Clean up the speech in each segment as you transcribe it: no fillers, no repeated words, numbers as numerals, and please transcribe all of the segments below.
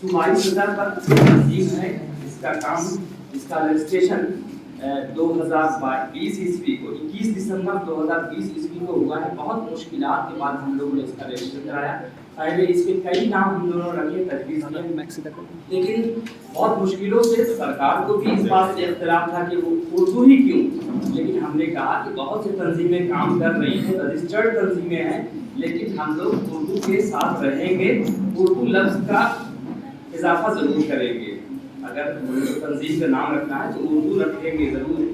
صوبائی سطح پر تنظیم ہے. اس کا کام، اس کا رجسٹریشن 2020 عیسوی کو 21 دسمبر 2020 عیسوی کو ہوا ہے. بہت مشکلات کے بعد ہم لوگوں نے اس کا رجسٹر کرایا. پہلے اس کے کئی نام ہم لوگوں نے رکھے، تجویز کیے، لیکن بہت مشکلوں سے سرکار کو بھی اس بات سے اختلاف تھا کہ وہ اردو ہی کیوں. لیکن ہم نے کہا کہ بہت سی تنظیمیں کام کر رہی ہیں، رجسٹرڈ تنظیمیں ہیں، لیکن ہم لوگ اردو کے ساتھ رہیں گے، اردو لفظ کا اضافہ ضرور کریں گے. اگر تنظیم کا نام رکھنا ہے تو اردو رکھیں گے ضرور.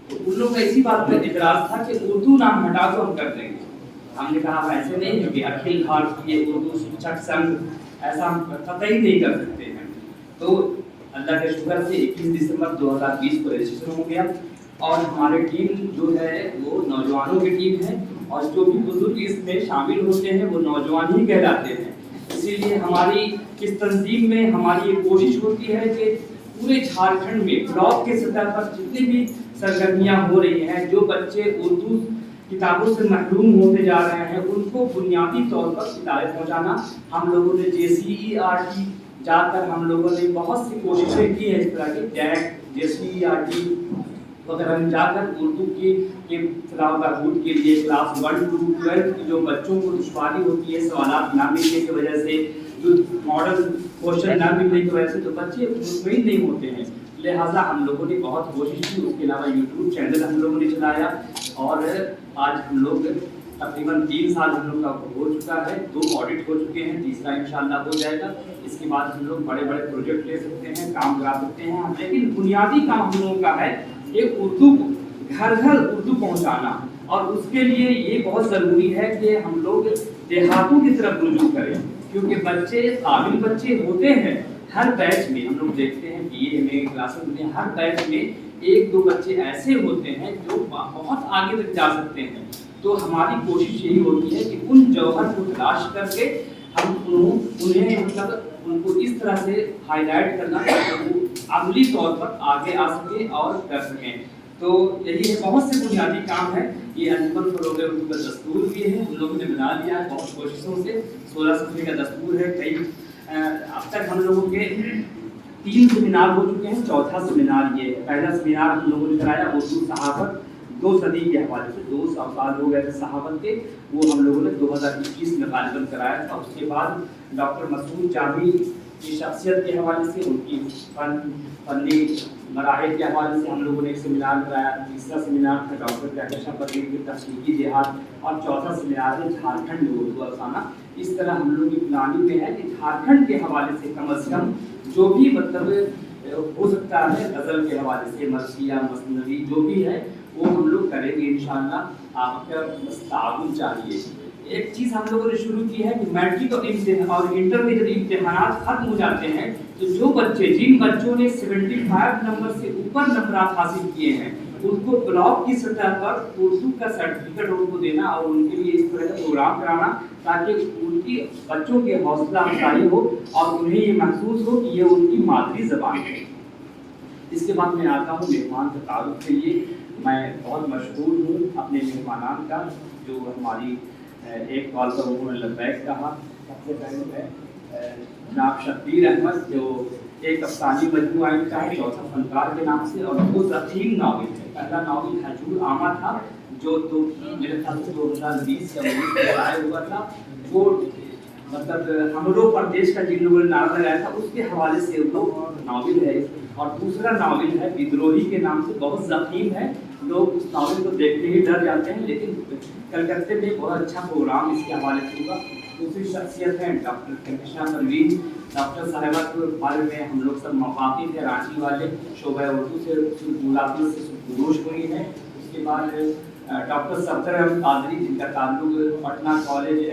تو ان لوگوں کا اسی بات پر اعتراض تھا کہ اردو نام ہٹا تو ہم کر دیں گے. ہم نے کہا ایسے نہیں ہے کہ اکھل بھارتیہ اردو شکشک سنگھ ایسا ہم قطعی نہیں کر سکتے ہیں. تو اللہ کے شکر سے 21 دسمبر 2020 کو رجسٹر ہو گیا. اور ہماری ٹیم جو ہے وہ نوجوانوں کی ٹیم ہے، اور جو بھی بزرگ اس میں شامل ہوتے ہیں وہ نوجوان ہی کہلاتے ہیں. اسی لیے ہماری اس تنظیم میں ہماری یہ کوشش ہوتی ہے کہ پورے جھارکھنڈ میں بلاک کے سطح پر جتنی بھی سرگرمیاں ہو رہی ہیں، جو بچے اردو کتابوں سے محروم ہوتے جا رہے ہیں، ان کو بنیادی طور پر کتابیں پہنچانا. ہم لوگوں نے JCERT جا کر ہم لوگوں نے بہت سی کوششیں کی ہیں اس طرح کی، JAC JCERT وغیرہ میں جا کر اردو کی تلاوت بہبود کے لیے کلاس 1 to 12 کی جو بچوں کو دشواری ہوتی ہے سوالات نہ ملنے کی وجہ سے، جو ماڈل کوشچن نہ ملنے کی وجہ سے، تو بچے مطمئن نہیں ہوتے ہیں. لہٰذا ہم لوگوں نے بہت کوشش کی. اس کے علاوہ یوٹیوب چینل ہم لوگوں نے چلایا، اور آج ہم لوگ تقریباً 3 سال ہم لوگ کا ہو چکا ہے. 2 آڈٹ ہو چکے ہیں، تیسرا انشاءاللہ ہو جائے گا. اس کے بعد ہم لوگ بڑے بڑے پروجیکٹ لے سکتے ہیں، کام کرا سکتے ہیں. لیکن بنیادی کام ہم لوگوں کا ہے کہ اردو کو گھر گھر اردو پہنچانا. اور اس کے لیے یہ بہت ضروری ہے کہ ہم لوگ دیہاتوں کی طرف رجوع کریں، کیونکہ بچے قابل بچے ہوتے ہیں. ہر بیچ میں ہم لوگ دیکھتے ہیں BA میں کلاسز میں ہر بیچ میں 1-2 بچے ایسے ہوتے ہیں جو بہت آگے تک جا سکتے ہیں. تو ہماری کوشش یہی ہوتی ہے کہ ان جوہر کو تلاش کر کے ہم انہیں مطلب ان کو اس طرح سے ہائی لائٹ کرنا تاکہ وہ عملی طور پر آگے آ سکیں اور کر سکیں. تو یہی ہے، بہت سے بنیادی کام ہے. یہ انجمن فروغ اردو کا دستور بھی ہے، ہم لوگوں نے بنا لیا ہے بہت کوششوں سے. 16 صفحے کا دستور ہے. کئی اب تک ہم لوگوں کے 3 سیمینار ہو چکے ہیں. چوتھا سیمینار یہ ہے. پہلا سیمینار ہم لوگوں نے کرایا اردو صحافت 2 صدی کے حوالے سے، 2 سال ہو گئے تھے صحافت کے. وہ ہم لوگوں نے 2021 میں غالباً کرایا تھا. اس کے بعد ڈاکٹر مسعود جامی کی شخصیت کے حوالے سے، ان کی فنی مراحل کے حوالے سے ہم لوگوں نے ایک سیمینار کرایا. تیسرا سیمینار تھا ڈاکٹر کہکشاں پٹیل کی تخلیقی جہاد، اور چوتھا سیمینار ہے جھارکھنڈ میں اردو افسانہ. اس طرح ہم لوگ کی پلاننگ میں ہے کہ جھارکھنڈ کے حوالے سے کم از کم جو بھی مطلب ہو سکتا ہے غزل کے حوالے سے، مرثیہ مثنوی جو بھی ہے وہ ہم لوگ کریں گے انشاءاللہ. آپ کا بس تعاون چاہیے. ایک چیز ہم لوگوں نے شروع کی ہے کہ میٹرک اور انٹر کے جب امتحانات ختم ہو جاتے ہیں تو جو بچے جن بچوں نے 75 نمبر سے اوپر نمبرات حاصل کیے ہیں ان کو بلاک کی سطح پر اردو کا سرٹیفکیٹ ان کو دینا، اور ان کے لیے اس طرح کا پروگرام کرانا تاکہ ان کی بچوں کی حوصلہ افزائی ہو اور انہیں یہ محسوس ہو کہ یہ ان کی مادری زبان ہے. اس کے بعد میں آتا ہوں مہمان کے تعارف کے لیے. میں بہت مشہور ہوں اپنے مہمانان کا، جو ہماری ایک کال پر انہوں نے لبیک کہا. سب سے پہلے ہے جناب شبیر احمد، جو ایک افسانوی مجموعہ کا ہے چوتھا فنکار کے نام سے، اور 2 ضخیم ناول ہے. پہلا ناول حجور عامہ تھا جو میرے خیال سے 2020 یا 19 میں آیا ہوا تھا. وہ مطلب ہمرو پردیش کا جن لوگوں نے نعرہ لگایا تھا اس کے حوالے سے وہ ناول ہے. اور دوسرا ناول ہے بدروہی کے نام سے، بہت ضخیم ہے. لوگ اس ناول کو دیکھتے ہی ڈر جاتے ہیں، لیکن کلکتے میں بہت اچھا پروگرام اس کے حوالے سے ہوگا. دوسری شخصیت ہے ڈاکٹر کہکشاں پروین. ڈاکٹر صاحبہ کے بارے میں ہم لوگ سب مواقف ہے، رانچی والے شعبہ اردو سے ملاقات سے گروش ہوئی ہے. اس کے بعد ڈاکٹر صفدر احمد قادری، جن کا تعلق پٹنہ کالج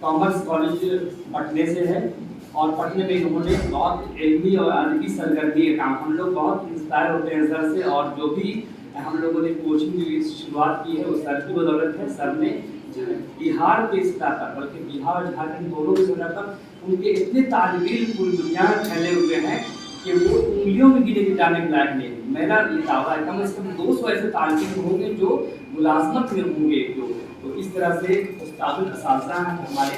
کامرس کالج پٹنے سے ہے، اور پٹنے میں انہوں نے بہت علمی اور ادبی سرگرمی کا کام. ہم لوگ بہت انسپائر ہوتے ہیں سر سے، اور جو بھی ہم لوگوں نے کوچنگ کی شروعات کی ہے وہ سر کی بدولت ہے. سر نے بہار کے سطح پر، بلکہ بہار اور جھارکھنڈ دونوں کی سطح پر ان کے اتنے طالب علم پوری دنیا میں پھیلے ہوئے ہیں کہ وہ انگلیوں میں گنے جانے کے لائق نہیں. میرا یہ دعویٰ ہے کم از کم 200 ایسے طالب علم ہوں گے جو ملازمت میں ہوں گے. تو اس طرح سے استاد الاساتذہ ہیں ہمارے